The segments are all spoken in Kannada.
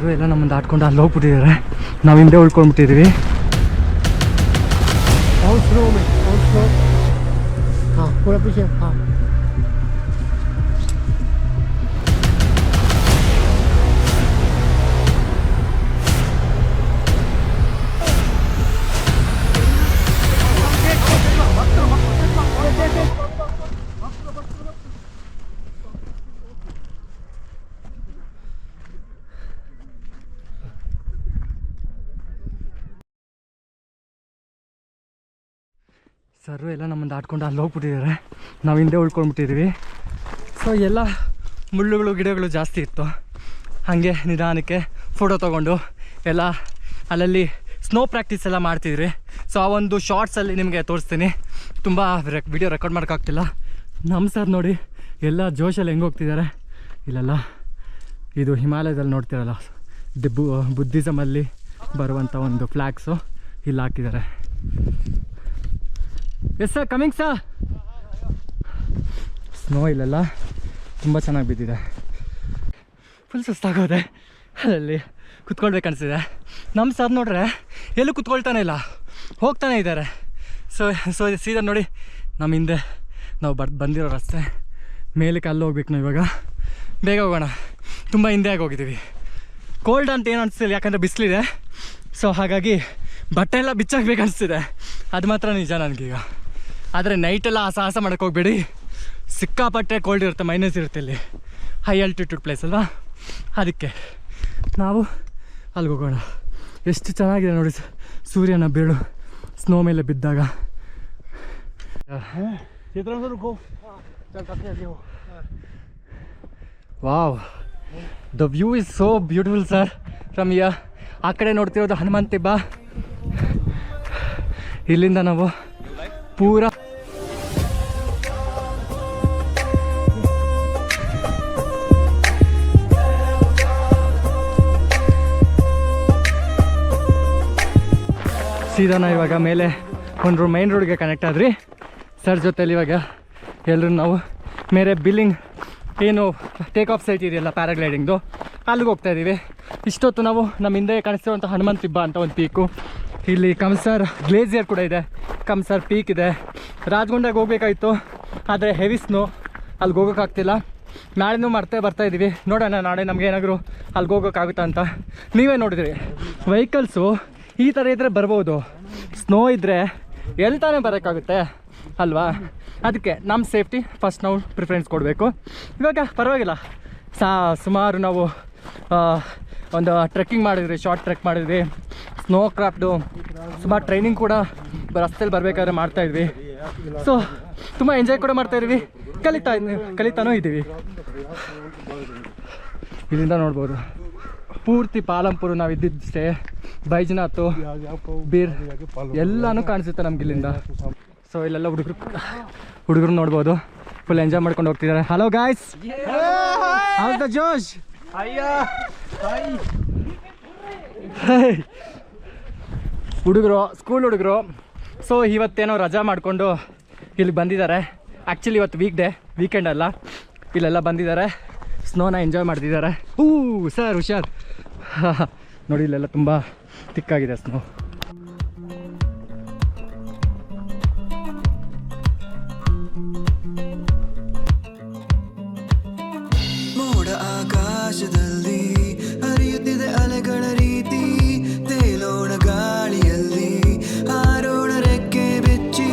ಸರ್ವೆ ಎಲ್ಲ ನಮ್ಮನ್ನು ದಾಟ್ಕೊಂಡು ಅಲ್ಲಿ ಹೋಗ್ಬಿಟ್ಟಿದ್ದಾರೆ, ನಾವು ಹಿಂದೆ ಉಳ್ಕೊಂಡ್ಬಿಟ್ಟಿದ್ದೀವಿ. ಹಾಂ ಪೂರ ಪೀछे ಹಾಂ ಸರ್ವೆ ಎಲ್ಲ ನಮ್ಮನ್ನು ದಾಟ್ಕೊಂಡು ಅಲ್ಲಿ ಹೋಗ್ಬಿಟ್ಟಿದ್ದಾರೆ, ನಾವು ಹಿಂದೆ ಉಳ್ಕೊಂಡ್ಬಿಟ್ಟಿದ್ದೀವಿ. ಸೊ ಎಲ್ಲ ಮುಳ್ಳುಗಳು ಗಿಡಗಳು ಜಾಸ್ತಿ ಇತ್ತು. ಹಾಗೆ ನಿಧಾನಕ್ಕೆ ಫೋಟೋ ತೊಗೊಂಡು ಎಲ್ಲ ಅಲ್ಲಲ್ಲಿ ಸ್ನೋ ಪ್ರಾಕ್ಟೀಸ್ ಎಲ್ಲ ಮಾಡ್ತಿದ್ರಿ. ಸೊ ಆ ಒಂದು ಶಾರ್ಟ್ಸಲ್ಲಿ ನಿಮಗೆ ತೋರಿಸ್ತೀನಿ. ತುಂಬ ವಿಡಿಯೋ ರೆಕಾರ್ಡ್ ಮಾಡೋಕ್ಕಾಗ್ತಿಲ್ಲ. ನಮ್ಮ ಸರ್ ನೋಡಿ ಎಲ್ಲ ಜೋಶಲ್ಲಿ ಹೆಂಗೆ ಹೋಗ್ತಿದ್ದಾರೆ. ಇಲ್ಲೆಲ್ಲ ಇದು ಹಿಮಾಲಯದಲ್ಲಿ ನೋಡ್ತಿರಲ್ಲ, ಬುದ್ಧಿಸಮಲ್ಲಿ ಬರುವಂಥ ಒಂದು ಫ್ಲ್ಯಾಗ್ಸು ಇಲ್ಲಿ ಹಾಕಿದ್ದಾರೆ. Yes sir, coming sir. Snow ಇಲ್ಲೆಲ್ಲ ತುಂಬ ಚೆನ್ನಾಗಿ ಬಿದ್ದಿದೆ. ಫುಲ್ ಸುಸ್ತಾಗೋದೆ, ಅಲ್ಲಿ ಕುತ್ಕೊಳ್ಬೇಕನ್ನಿಸಿದೆ. ನಮ್ಮ ಸರ್ ನೋಡ್ರೆ ಎಲ್ಲೂ ಕುತ್ಕೊಳ್ತಾನೆ ಇಲ್ಲ, ಹೋಗ್ತಾನೆ ಇದ್ದಾರೆ. ಸೊ ಸೀದಾ ನೋಡಿ ನಮ್ಮ ಹಿಂದೆ ನಾವು ಬಂದಿರೋ ರಸ್ತೆ ಮೇಲಕ್ಕೆ ಅಲ್ಲಿ ಹೋಗ್ಬೇಕು. ನಾವು ಇವಾಗ ಬೇಗ ಹೋಗೋಣ, ತುಂಬ ಹಿಂದೆ ಆಗಿ ಹೋಗಿದ್ದೀವಿ. ಕೋಲ್ಡ್ ಅಂತ ಏನು ಅನಿಸ್ತಿಲ್ಲ, ಯಾಕಂದರೆ ಬಿಸಿಲಿದೆ. ಸೊ ಹಾಗಾಗಿ ಬಟ್ಟೆ ಎಲ್ಲ ಬಿಚ್ಚಾಕ್ಬೇಕು ಅನಿಸ್ತಿದೆ, ಅದು ಮಾತ್ರ ನಿಜ ನನಗೀಗ. ಆದರೆ ನೈಟೆಲ್ಲ ಸಾಹಸ ಮಾಡೋಕ್ಕೆ ಹೋಗ್ಬೇಡಿ, ಸಿಕ್ಕಾಪಟ್ಟೆ ಕೋಲ್ಡ್ ಇರುತ್ತೆ, ಮೈನಸ್ ಇರುತ್ತೆ ಇಲ್ಲಿ, ಹೈ ಆಲ್ಟಿಟ್ಯೂಡ್ ಪ್ಲೇಸ್ ಅಲ್ವಾ. ಅದಕ್ಕೆ ನಾವು ಅಲ್ಲಿಗೆ ಹೋಗೋಣ. ಎಷ್ಟು ಚೆನ್ನಾಗಿದೆ ನೋಡಿ ಸೂರ್ಯನ ಬೀಳು ಸ್ನೋ ಮೇಲೆ ಬಿದ್ದಾಗ. Wow, the view is so beautiful sir from here. ಆ ಕಡೆ ನೋಡ್ತಿರೋದು ಹನುಮಂತ ತಿಬ್ಬ. ಇಲ್ಲಿಂದ ನಾವು ಪೂರ ಸೀದಾ ನಾವು ಇವಾಗ ಮೇಲೆ ಒಂದು ಮೈನ್ ರೋಡ್ಗೆ ಕನೆಕ್ಟ್ ಆದ್ರಿ ಸರ್ ಜೊತೆಲಿ. ಇವಾಗ ಎಲ್ಲರೂ ನಾವು ಮೇರೆ ಬಿಲ್ಲಿಂಗ್ ಏನು ಟೇಕ್ ಆಫ್ ಸೈಟ್ ಇದೆಯಲ್ಲ ಪ್ಯಾರಾಗ್ಲೈಡಿಂಗ್ದು, ಅಲ್ಲಿಗೆ ಹೋಗ್ತಾ ಇದ್ದೀವಿ. ಇಷ್ಟೊತ್ತು ನಾವು ನಮ್ಮ ಹಿಂದೆ ಕಾಣಿಸ್ತಿರುವಂಥ ಹನುಮಂತ ತಿಬ್ಬ ಅಂತ ಒಂದು ಪೀಕು, ಇಲ್ಲಿ ಕಮ್ಸರ್ ಗ್ಲೇಸಿಯರ್ ಕೂಡ ಇದೆ, ಕಮ್ಸರ್ ಪೀಕ್ ಇದೆ. ರಾಜಗುಂಡಾಗ ಹೋಗ್ಬೇಕಾಗಿತ್ತು, ಆದರೆ ಹೆವಿ ಸ್ನೋ, ಅಲ್ಲಿಗೆ ಹೋಗೋಕ್ಕಾಗ್ತಿಲ್ಲ. ನಾಳೆನೂ ಬರ್ತಾಯಿದ್ದೀವಿ, ನೋಡೋಣ ನಾಳೆ ನಮ್ಗೆ ಏನಾದರೂ ಅಲ್ಲಿಗೆ ಹೋಗೋಕ್ಕಾಗುತ್ತಾ ಅಂತ. ನೀವೇ ನೋಡಿದ್ರಿ ವೆಹಿಕಲ್ಸು ಈ ಥರ ಇದ್ದರೆ ಬರ್ಬೋದು, ಸ್ನೋ ಇದ್ದರೆ ಎಲ್ಲಿ ತಾನೇ ಬರೋಕ್ಕಾಗುತ್ತೆ ಅಲ್ವಾ. ಅದಕ್ಕೆ ನಮ್ಮ ಸೇಫ್ಟಿ ಫಸ್ಟ್ ನಾವು ಪ್ರಿಫರೆನ್ಸ್ ಕೊಡಬೇಕು. ಇವಾಗ ಪರವಾಗಿಲ್ಲ, ಸುಮಾರು ನಾವು ಒಂದು ಟ್ರೆಕ್ಕಿಂಗ್ ಮಾಡಿದ್ವಿ, ಶಾರ್ಟ್ ಟ್ರೆಕ್ ಮಾಡಿದ್ವಿ, ಸ್ನೋ ಕ್ರಾಫ್ಟು ಸುಮಾರು ಟ್ರೈನಿಂಗ್ ಕೂಡ ರಸ್ತೆಯಲ್ಲಿ ಬರಬೇಕಾದ್ರೆ ಮಾಡ್ತಾಯಿದ್ವಿ. ಸೊ ತುಂಬ ಎಂಜಾಯ್ ಕೂಡ ಮಾಡ್ತಾಯಿದ್ವಿ, ಕಲಿತಾನೂ ಇದ್ದೀವಿ. ಇಲ್ಲಿಂದ ನೋಡ್ಬೋದು ಪೂರ್ತಿ ಪಾಲಂಪುರ ನಾವು ಇದ್ದಿದ್ದೆ, ಬೈಜನಾಥ್, ಬೀರ್ ಎಲ್ಲನೂ ಕಾಣಿಸುತ್ತೆ ನಮ್ಗೆ ಇಲ್ಲಿಂದ. ಸೊ ಇಲ್ಲೆಲ್ಲ ಹುಡುಗರು ನೋಡ್ಬೋದು, ಫುಲ್ ಎಂಜಾಯ್ ಮಾಡ್ಕೊಂಡು ಹೋಗ್ತಿದ್ದಾರೆ. ಹಲೋ ಗಾಯ್ಸ್, ಹೌಸ್ ದ ಜೋಶ್? ಹುಡುಗರು, ಸ್ಕೂಲ್ ಹುಡುಗರು. ಸೊ ಇವತ್ತೇನೋ ರಜಾ ಮಾಡಿಕೊಂಡು ಇಲ್ಲಿ ಬಂದಿದ್ದಾರೆ. ಆ್ಯಕ್ಚುಲಿ ಇವತ್ತು ವೀಕೆಂಡ್ ಅಲ್ಲ, ಇಲ್ಲೆಲ್ಲ ಬಂದಿದ್ದಾರೆ, ಸ್ನೋನ ಎಂಜಾಯ್ ಮಾಡ್ತಿದ್ದಾರೆ. ಸರ್ ಹುಷಾರ್. ನೋಡಿ ಇಲ್ಲೆಲ್ಲ ತುಂಬ ತಿಕ್ಕಾಗಿದೆ ಸ್ನೋ. ಮೋಡ ಆಕಾಶದಲ್ಲಿ ಹರಿಯುತ್ತಿದೆ ಅಲೆಗಳ ರೀತಿ, ತೇಲೋಣ ಗಾಳಿಯಲ್ಲಿ ಹಾರೋಣ ರೆಕ್ಕೆ ಬೆಚ್ಚಿ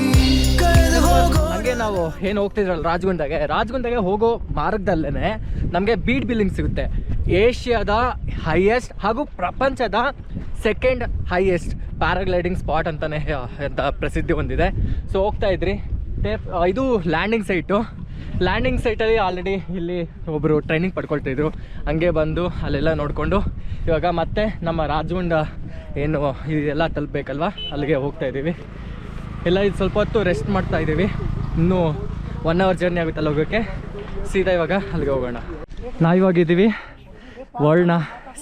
ಕಳೆದು ಹೋಗೋ. ಹಾಗೆ ನಾವು ಏನು ಹೋಗ್ತಿದ್ರಲ್ಲ ರಾಜಗುಂಡಗೆ ಹೋಗೋ ಮಾರ್ಗದಲ್ಲೇ ನಮಗೆ ಬೀಡ್ ಬಿಲ್ಲಿಂಗ್ ಸಿಗುತ್ತೆ. ಏಷ್ಯಾದ ಹೈಯೆಸ್ಟ್ ಹಾಗೂ ಪ್ರಪಂಚದ ಸೆಕೆಂಡ್ ಹೈಯೆಸ್ಟ್ ಪ್ಯಾರಾಗ್ಲೈಡಿಂಗ್ ಸ್ಪಾಟ್ ಅಂತಲೇ ಅಂತ ಪ್ರಸಿದ್ಧಿ ಹೊಂದಿದೆ. ಸೊ ಹೋಗ್ತಾ ಇದ್ರಿ, ಇದು ಲ್ಯಾಂಡಿಂಗ್ ಸೈಟಲ್ಲಿ ಆಲ್ರೆಡಿ ಇಲ್ಲಿ ಒಬ್ಬರು ಟ್ರೈನಿಂಗ್ ಪಡ್ಕೊಳ್ತಾಯಿದ್ರು. ಹಂಗೆ ಬಂದು ಅಲ್ಲೆಲ್ಲ ನೋಡಿಕೊಂಡು ಇವಾಗ ಮತ್ತೆ ನಮ್ಮ ರಾಜಗುಂಡ ಏನು ಇದೆಲ್ಲ ತಲುಪಬೇಕಲ್ವ, ಅಲ್ಲಿಗೆ ಹೋಗ್ತಾ ಇದ್ದೀವಿ. ಎಲ್ಲ ಇದು ಸ್ವಲ್ಪ ಹೊತ್ತು ರೆಸ್ಟ್ ಮಾಡ್ತಾ ಇದ್ದೀವಿ, ಇನ್ನೂ 1 hour ಜರ್ನಿ ಆಗುತ್ತಲ್ಲ ಹೋಗೋಕ್ಕೆ. ಸೀದಾ ಇವಾಗ ಅಲ್ಲಿಗೆ ಹೋಗೋಣ. ನಾವಿವಾಗಿದ್ದೀವಿ ವರ್ಲ್ಡ್ನ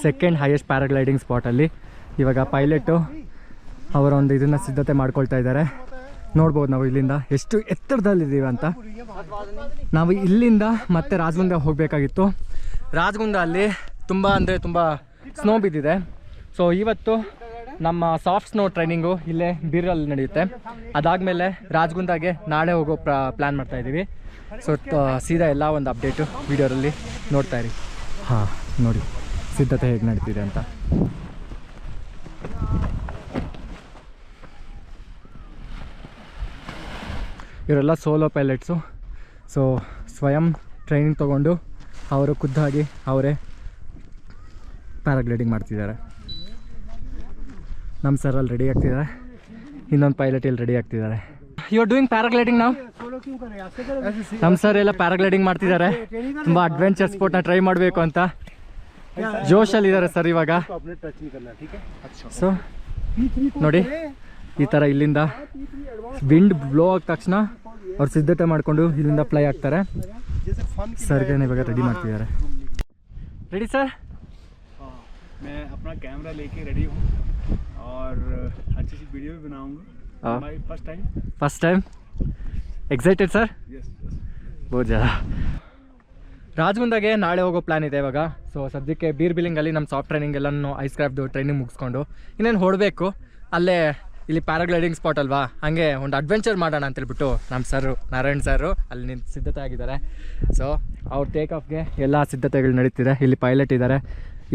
ಸೆಕೆಂಡ್ ಹೈಯೆಸ್ಟ್ ಪ್ಯಾರಾಗ್ಲೈಡಿಂಗ್ ಸ್ಪಾಟಲ್ಲಿ. ಇವಾಗ ಪೈಲಟು ಅವರ ಒಂದು ಇದನ್ನು ಸಿದ್ಧತೆ ಮಾಡ್ಕೊಳ್ತಾ ಇದ್ದಾರೆ. ನೋಡ್ಬೋದು ನಾವು ಇಲ್ಲಿಂದ ಎಷ್ಟು ಎತ್ತರದಲ್ಲಿದ್ದೀವಿ ಅಂತ. ನಾವು ಇಲ್ಲಿಂದ ಮತ್ತೆ ರಾಜಗುಂಡ ಹೋಗಬೇಕಾಗಿತ್ತು. ರಾಜಗುಂಡ ಅಲ್ಲಿ ತುಂಬ ಅಂದರೆ ತುಂಬ ಸ್ನೋ ಬಿದ್ದಿದೆ. ಸೊ ಇವತ್ತು ನಮ್ಮ ಸಾಫ್ಟ್ ಸ್ನೋ ಟ್ರೈನಿಂಗು ಇಲ್ಲೇ ಬೀರಲ್ಲಿ ನಡೆಯುತ್ತೆ. ಅದಾದಮೇಲೆ ರಾಜಗುಂದಾಗೆ ನಾಳೆ ಹೋಗೋ ಪ್ಲ್ಯಾನ್ ಮಾಡ್ತಾಯಿದ್ದೀವಿ. ಸೊ ಸೀದಾ ಎಲ್ಲ ಒಂದು ಅಪ್ಡೇಟು ವೀಡಿಯೋದಲ್ಲಿ ನೋಡ್ತಾ ಇರಿ. ಹಾಂ ನೋಡಿ ಸಿದ್ಧತೆ ಹೇಗೆ ನಡೀತಿದೆ ಅಂತ. ಇವರೆಲ್ಲ ಸೋಲೋ ಪೈಲಟ್ಸು. ಸೊ ಸ್ವಯಂ ಟ್ರೈನಿಂಗ್ ತೊಗೊಂಡು ಅವರು ಖುದ್ದಾಗಿ ಅವರೇ ಪ್ಯಾರಾಗ್ಲೈಡಿಂಗ್ ಮಾಡ್ತಿದ್ದಾರೆ. ನಮ್ಮ ಸರ್ ಅಲ್ಲಿ ರೆಡಿ ಆಗ್ತಿದ್ದಾರೆ, ಇನ್ನೊಂದು ಪೈಲಟ್ ಇಲ್ಲಿ ರೆಡಿ ಆಗ್ತಿದ್ದಾರೆ. ಯು ಆರ್ ಡೂಯಿಂಗ್ ಪ್ಯಾರಾಗ್ಲೈಡಿಂಗ್ ನಾವು. ನಮ್ಮ ಸರ್ ಎಲ್ಲ ಪ್ಯಾರಾಗ್ಲೈಡಿಂಗ್ ಮಾಡ್ತಿದ್ದಾರೆ. ತುಂಬ ಅಡ್ವೆಂಚರ್ ಸ್ಪೋರ್ಟ್ನ ಟ್ರೈ ಮಾಡಬೇಕು ಅಂತ ಜೋಶಲ್ಲಿದ್ದಾರೆ ಸರ್ ಇವಾಗ. ಸೊ ನೋಡಿ ಈ ಥರ ಇಲ್ಲಿಂದ ವಿಂಡ್ ಬ್ಲೋ ಆದ ತಕ್ಷಣ ಅವ್ರು ಸಿದ್ಧತೆ ಮಾಡಿಕೊಂಡು ಇಲ್ಲಿಂದ ಫ್ಲೈ ಆಗ್ತಾರೆ. ಸರ್ಗೆ ಇವಾಗ ರೆಡಿ ಮಾಡ್ತಿದ್ದಾರೆ. Ready sir? मैं अपना कैमरा लेके रेडी हूँ और अच्छी सी वीडियो भी बनाऊंगा. हमारी first time excited sir? Yes. ಬಹುತ್ ಜನ. ರಾಜಗುಂದಾಗೆ ನಾಳೆ ಹೋಗೋ ಪ್ಲ್ಯಾನ್ ಇದೆ ಇವಾಗ. ಸೊ ಸದ್ಯಕ್ಕೆ ಬೀರ್ ಬಿಲ್ಲಿಂಗಲ್ಲಿ ನಮ್ಮ ಸಾಫ್ಟ್ ಟ್ರೈನಿಂಗ್ ಎಲ್ಲನೂ ಐಸ್ ಕ್ರಾಫ್ಟ್ದು ಟ್ರೈನಿಂಗ್ ಮುಗಿಸ್ಕೊಂಡು ಇನ್ನೇನು ಹೊಡಬೇಕು. ಅಲ್ಲೇ ಇಲ್ಲಿ ಪ್ಯಾರಾಗ್ಲೈಡಿಂಗ್ ಸ್ಪಾಟ್ ಅಲ್ವಾ, ಹಾಗೆ ಒಂದು ಅಡ್ವೆಂಚರ್ ಮಾಡೋಣ ಅಂತೇಳ್ಬಿಟ್ಟು ನಮ್ಮ ಸರು ನಾರಾಯಣ್ ಸರು ಅಲ್ಲಿ ನಿಂತು ಸಿದ್ಧತೆ ಆಗಿದ್ದಾರೆ. ಸೊ ಅವ್ರ ಟೇಕ್ ಆಫ್ಗೆ ಎಲ್ಲ ಸಿದ್ಧತೆಗಳು ನಡೀತಿದೆ. ಇಲ್ಲಿ ಪೈಲಟ್ ಇದ್ದಾರೆ,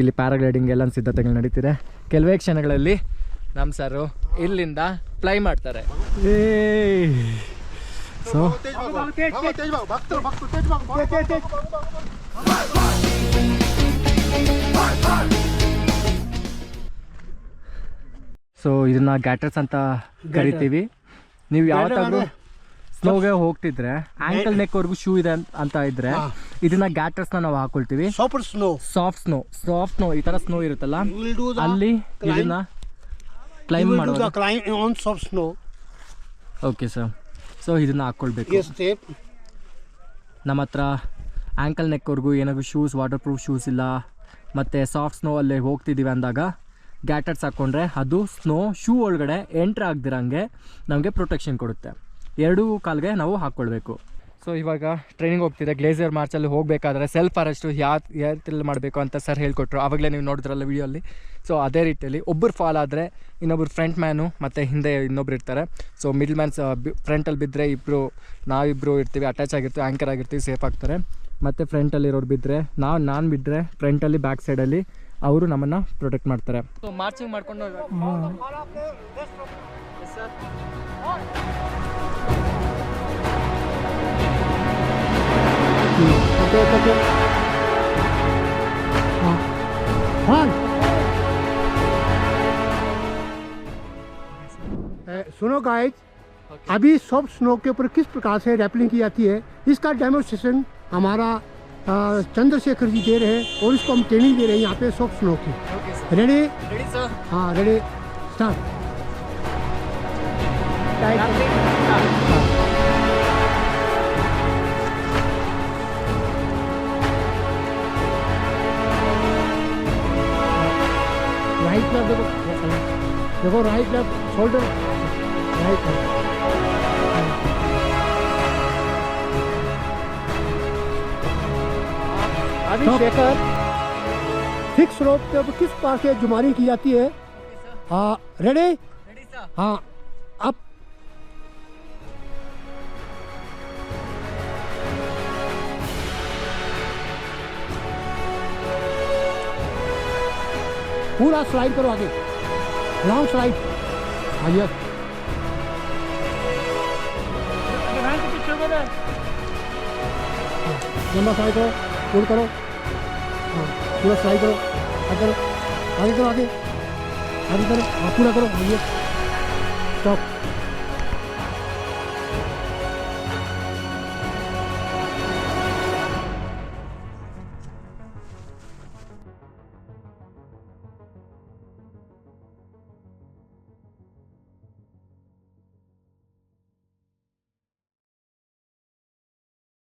ಇಲ್ಲಿ ಪ್ಯಾರಾಗ್ಲೈಡಿಂಗ್ ಎಲ್ಲ ಸಿದ್ಧತೆಗಳು ನಡೀತಿದೆ. ಕೆಲವೇ ಕ್ಷಣಗಳಲ್ಲಿ ನಮ್ಮ ಸರು ಇಲ್ಲಿಂದ ಫ್ಲೈ ಮಾಡ್ತಾರೆ. ಸೊ ಸೊ ಇದನ್ನ ಗ್ಯಾಟರ್ಸ್ ಅಂತ ಕರಿತೀವಿ. ನೀವು ಯಾವತ್ತಾದ್ರೂ ಸ್ನೋಗೆ ಹೋಗ್ತಿದ್ರೆ ಆಂಕಲ್ ನೆಕ್ವರೆಗೂ ಶೂ ಇದೆ ಅಂತ ಇದ್ರೆ ಇದನ್ನ ಗ್ಯಾಟರ್ಸ್ನ ನಾವು ಹಾಕೊಳ್ತೀವಿ. ಸಾಫ್ಟ್ ಸ್ನೋ ಈ ತರ ಸ್ನೋ ಇರುತ್ತಲ್ಲ ಅಲ್ಲಿ ಇದನ್ನ ಕ್ಲೈಂಬ್ ಮಾಡೋದು. Okay sir. ಸೊ ಇದನ್ನ ಹಾಕ್ಕೊಳ್ಬೇಕು. ನಮ್ಮ ಹತ್ರ ಆ್ಯಂಕಲ್ ನೆಕ್ವರೆಗೂ ಏನಾದ್ರು ಶೂಸ್, ವಾಟರ್ ಪ್ರೂಫ್ ಶೂಸ್ ಇಲ್ಲ ಮತ್ತು ಸಾಫ್ಟ್ ಸ್ನೋ ಅಲ್ಲೇ ಹೋಗ್ತಿದ್ದೀವಿ ಅಂದಾಗ ಗ್ಯಾಟರ್ಸ್ ಹಾಕ್ಕೊಂಡ್ರೆ ಅದು ಸ್ನೋ ಶೂ ಒಳಗಡೆ ಎಂಟ್ರ್ ಆಗದಿರಂಗೆ ನಮಗೆ ಪ್ರೊಟೆಕ್ಷನ್ ಕೊಡುತ್ತೆ. ಎರಡೂ ಕಾಲಿಗೆ ನಾವು ಹಾಕ್ಕೊಳ್ಬೇಕು. ಸೊ ಇವಾಗ ಟ್ರೈನಿಂಗ್ ಹೋಗ್ತಿದೆ. ಗ್ಲೇಸಿಯರ್ ಮಾರ್ಚಲ್ಲಿ ಹೋಗಬೇಕಾದ್ರೆ ಸೆಲ್ಫ್ ಅರೆಸ್ಟು ಯಾವ ರೀತಿಯಲ್ಲಿ ಮಾಡಬೇಕು ಅಂತ ಸರ್ ಹೇಳ್ಕೊಟ್ರು. ಆವಾಗಲೇ ನೀವು ನೋಡಿದ್ರಲ್ಲ ವಿಡಿಯೋಲ್ಲಿ. ಸೊ ಅದೇ ರೀತಿಯಲ್ಲಿ ಒಬ್ಬರು ಫಾಲ್ ಆದರೆ ಇನ್ನೊಬ್ಬರು ಫ್ರಂಟ್ ಮ್ಯಾನು ಮತ್ತು ಹಿಂದೆ ಇನ್ನೊಬ್ರು ಇರ್ತಾರೆ. ಸೊ ಮಿಡ್ಲ್ ಮ್ಯಾನ್ಸ್ ಫ್ರಂಟಲ್ಲಿ ಬಿದ್ದರೆ ನಾವಿಬ್ಬರು ಇರ್ತೀವಿ, ಅಟ್ಯಾಚ್ ಆಗಿರ್ತೀವಿ, ಆ್ಯಂಕರ್ ಆಗಿರ್ತೀವಿ, ಸೇಫ್ ಆಗ್ತಾರೆ. ಮತ್ತು ಫ್ರಂಟಲ್ಲಿರೋರು ಬಿದ್ದರೆ ನಾನು ಬಿದ್ದರೆ ಫ್ರಂಟಲ್ಲಿ ಬ್ಯಾಕ್ ಸೈಡಲ್ಲಿ ಅವರು ನಮ್ಮನ್ನು ಪ್ರೊಟೆಕ್ಟ್ ಮಾಡ್ತಾರೆ. ಸೊ ಮಾರ್ಚಿಂಗ್ ಮಾಡ್ಕೊಂಡು सुनो गाइस, अभी सॉफ्ट स्नो के ऊपर किस प्रकार से रैपलिंग की जाती है इसका डेमोन्स्ट्रेशन हमारा चंद्रशेखर जी दे रहे हैं और इसको हम ट्रेनिंग दे रहे हैं यहाँ पे सॉफ्ट स्नो की. रेडी? हाँ रेडी, स्टार्ट. राइट लेफ्ट देखो, right left shoulder, right left. अभी शेखर फिक्स रोप के ऊपर किस पास से जुमारी की जाती है? हाँ रेडी? हाँ अब पूरा स्लाइड करो आगे, लॉन्ग स्लाइड. हाँ यस. लंबा स्लाइड करो, पूरा करो. हाँ पूरा स्लाइड करो, आगे करो, आगे करो, आगे करो. हाँ पूरा करो. हाँ यस. स्टॉप.